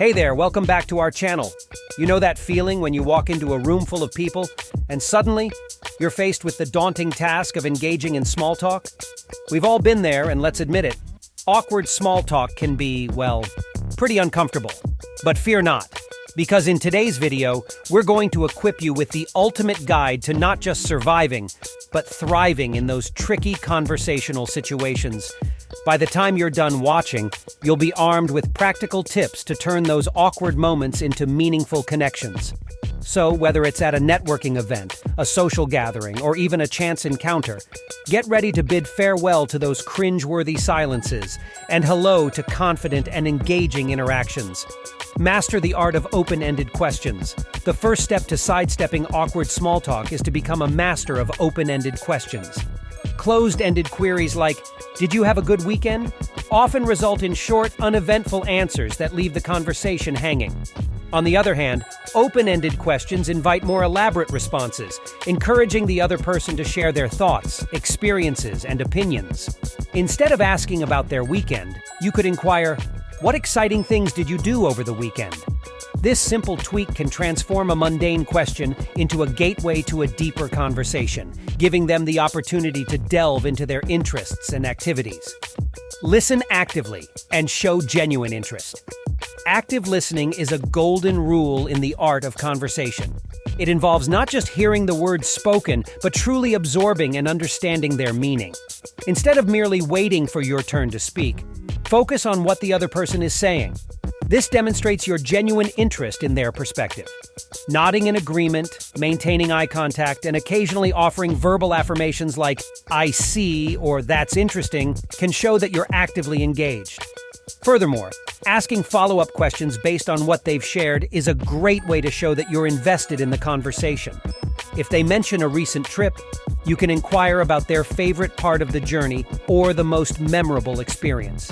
Hey there, welcome back to our channel. You know that feeling when you walk into a room full of people and suddenly you're faced with the daunting task of engaging in small talk? We've all been there, and let's admit it, awkward small talk can be, well, pretty uncomfortable. But fear not, because in today's video, we're going to equip you with the ultimate guide to not just surviving, but thriving in those tricky conversational situations. By the time you're done watching, you'll be armed with practical tips to turn those awkward moments into meaningful connections. So, whether it's at a networking event, a social gathering, or even a chance encounter, get ready to bid farewell to those cringe-worthy silences and hello to confident and engaging interactions. Master the art of open-ended questions. The first step to sidestepping awkward small talk is to become a master of open-ended questions. Closed-ended queries like, "Did you have a good weekend?" often result in short, uneventful answers that leave the conversation hanging. On the other hand, open-ended questions invite more elaborate responses, encouraging the other person to share their thoughts, experiences, and opinions. Instead of asking about their weekend, you could inquire, "What exciting things did you do over the weekend?" This simple tweak can transform a mundane question into a gateway to a deeper conversation, giving them the opportunity to delve into their interests and activities. Listen actively and show genuine interest. Active listening is a golden rule in the art of conversation. It involves not just hearing the words spoken, but truly absorbing and understanding their meaning. Instead of merely waiting for your turn to speak, focus on what the other person is saying. This demonstrates your genuine interest in their perspective. Nodding in agreement, maintaining eye contact, and occasionally offering verbal affirmations like, "I see," or "That's interesting," can show that you're actively engaged. Furthermore, asking follow-up questions based on what they've shared is a great way to show that you're invested in the conversation. If they mention a recent trip, you can inquire about their favorite part of the journey or the most memorable experience.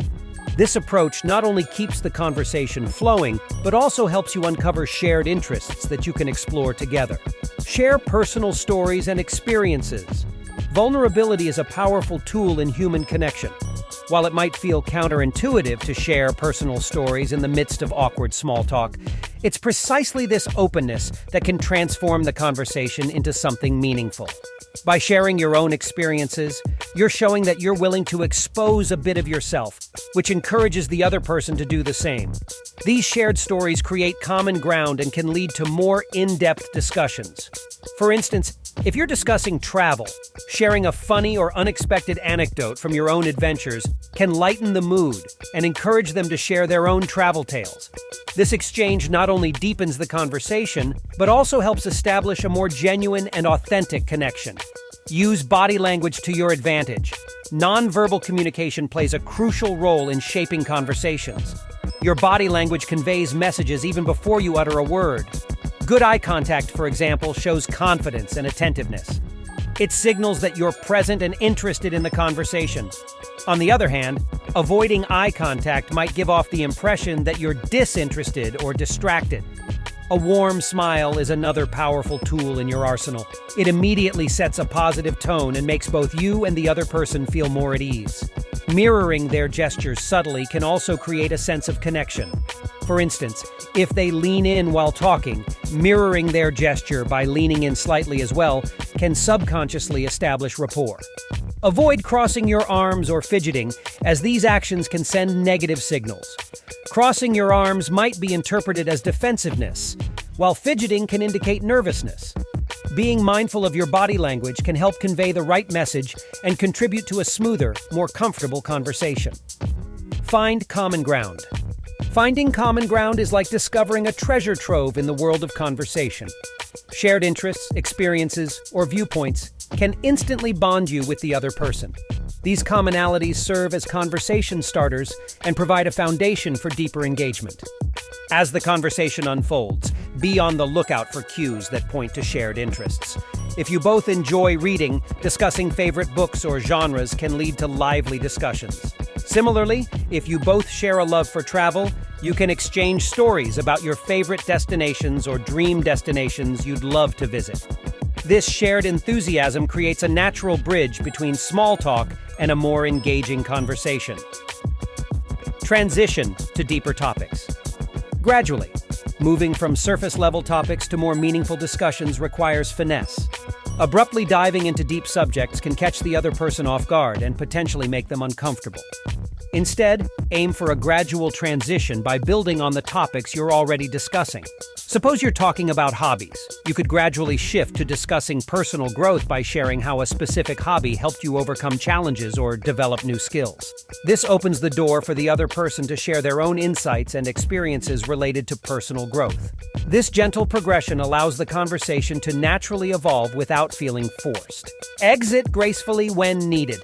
This approach not only keeps the conversation flowing, but also helps you uncover shared interests that you can explore together. Share personal stories and experiences. Vulnerability is a powerful tool in human connection. While it might feel counterintuitive to share personal stories in the midst of awkward small talk, it's precisely this openness that can transform the conversation into something meaningful. By sharing your own experiences, you're showing that you're willing to expose a bit of yourself, which encourages the other person to do the same. These shared stories create common ground and can lead to more in-depth discussions. For instance, if you're discussing travel, sharing a funny or unexpected anecdote from your own adventures can lighten the mood and encourage them to share their own travel tales. This exchange not only deepens the conversation, but also helps establish a more genuine and authentic connection. Use body language to your advantage. Nonverbal communication plays a crucial role in shaping conversations. Your body language conveys messages even before you utter a word. Good eye contact, for example, shows confidence and attentiveness. It signals that you're present and interested in the conversation. On the other hand, avoiding eye contact might give off the impression that you're disinterested or distracted. A warm smile is another powerful tool in your arsenal. It immediately sets a positive tone and makes both you and the other person feel more at ease. Mirroring their gestures subtly can also create a sense of connection. For instance, if they lean in while talking, mirroring their gesture by leaning in slightly as well can subconsciously establish rapport. Avoid crossing your arms or fidgeting, as these actions can send negative signals. Crossing your arms might be interpreted as defensiveness, while fidgeting can indicate nervousness. Being mindful of your body language can help convey the right message and contribute to a smoother, more comfortable conversation. Find common ground. Finding common ground is like discovering a treasure trove in the world of conversation. Shared interests, experiences, or viewpoints can instantly bond you with the other person. These commonalities serve as conversation starters and provide a foundation for deeper engagement. As the conversation unfolds, be on the lookout for cues that point to shared interests. If you both enjoy reading, discussing favorite books or genres can lead to lively discussions. Similarly, if you both share a love for travel, you can exchange stories about your favorite destinations or dream destinations you'd love to visit. This shared enthusiasm creates a natural bridge between small talk and a more engaging conversation. Transition to deeper topics. Gradually, moving from surface-level topics to more meaningful discussions requires finesse. Abruptly diving into deep subjects can catch the other person off guard and potentially make them uncomfortable. Instead, aim for a gradual transition by building on the topics you're already discussing. Suppose you're talking about hobbies. You could gradually shift to discussing personal growth by sharing how a specific hobby helped you overcome challenges or develop new skills. This opens the door for the other person to share their own insights and experiences related to personal growth. This gentle progression allows the conversation to naturally evolve without feeling forced. Exit gracefully when needed.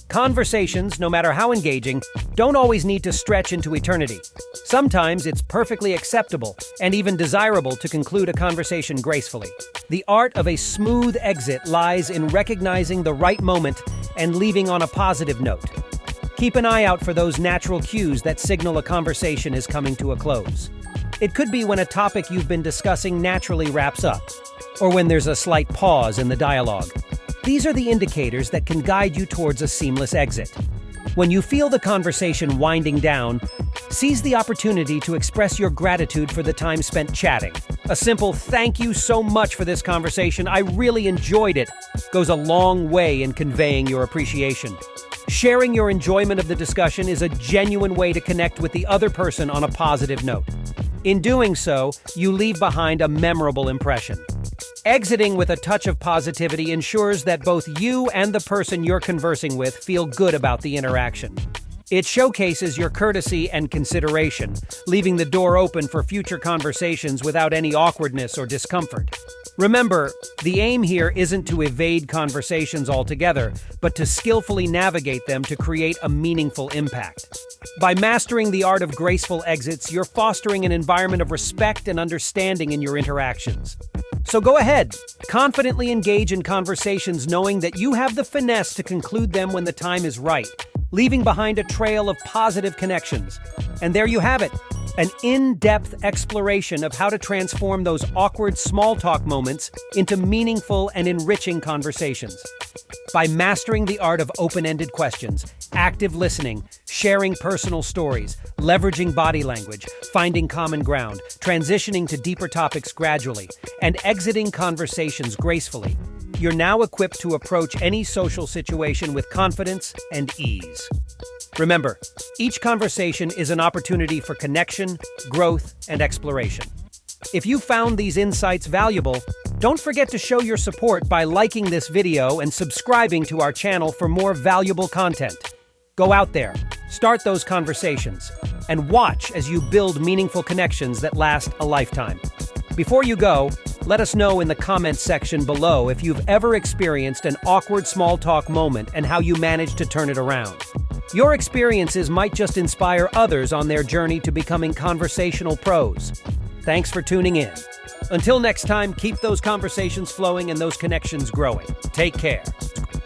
Conversations, no matter how engaging, don't always need to stretch into eternity. Sometimes it's perfectly acceptable and even desirable to conclude a conversation gracefully. The art of a smooth exit lies in recognizing the right moment and leaving on a positive note. Keep an eye out for those natural cues that signal a conversation is coming to a close. It could be when a topic you've been discussing naturally wraps up, or when there's a slight pause in the dialogue. These are the indicators that can guide you towards a seamless exit. When you feel the conversation winding down, seize the opportunity to express your gratitude for the time spent chatting. A simple "thank you so much for this conversation, I really enjoyed it," goes a long way in conveying your appreciation. Sharing your enjoyment of the discussion is a genuine way to connect with the other person on a positive note. In doing so, you leave behind a memorable impression. Exiting with a touch of positivity ensures that both you and the person you're conversing with feel good about the interaction. It showcases your courtesy and consideration, leaving the door open for future conversations without any awkwardness or discomfort. Remember, the aim here isn't to evade conversations altogether, but to skillfully navigate them to create a meaningful impact. By mastering the art of graceful exits, you're fostering an environment of respect and understanding in your interactions. So go ahead, confidently engage in conversations knowing that you have the finesse to conclude them when the time is right, leaving behind a trail of positive connections. And there you have it, an in-depth exploration of how to transform those awkward small talk moments into meaningful and enriching conversations. By mastering the art of open-ended questions, active listening, sharing personal stories, leveraging body language, finding common ground, transitioning to deeper topics gradually, and exiting conversations gracefully, you're now equipped to approach any social situation with confidence and ease. Remember, each conversation is an opportunity for connection, growth, and exploration. If you found these insights valuable, don't forget to show your support by liking this video and subscribing to our channel for more valuable content. Go out there, start those conversations, and watch as you build meaningful connections that last a lifetime. Before you go, let us know in the comments section below if you've ever experienced an awkward small talk moment and how you managed to turn it around. Your experiences might just inspire others on their journey to becoming conversational pros. Thanks for tuning in. Until next time, keep those conversations flowing and those connections growing. Take care.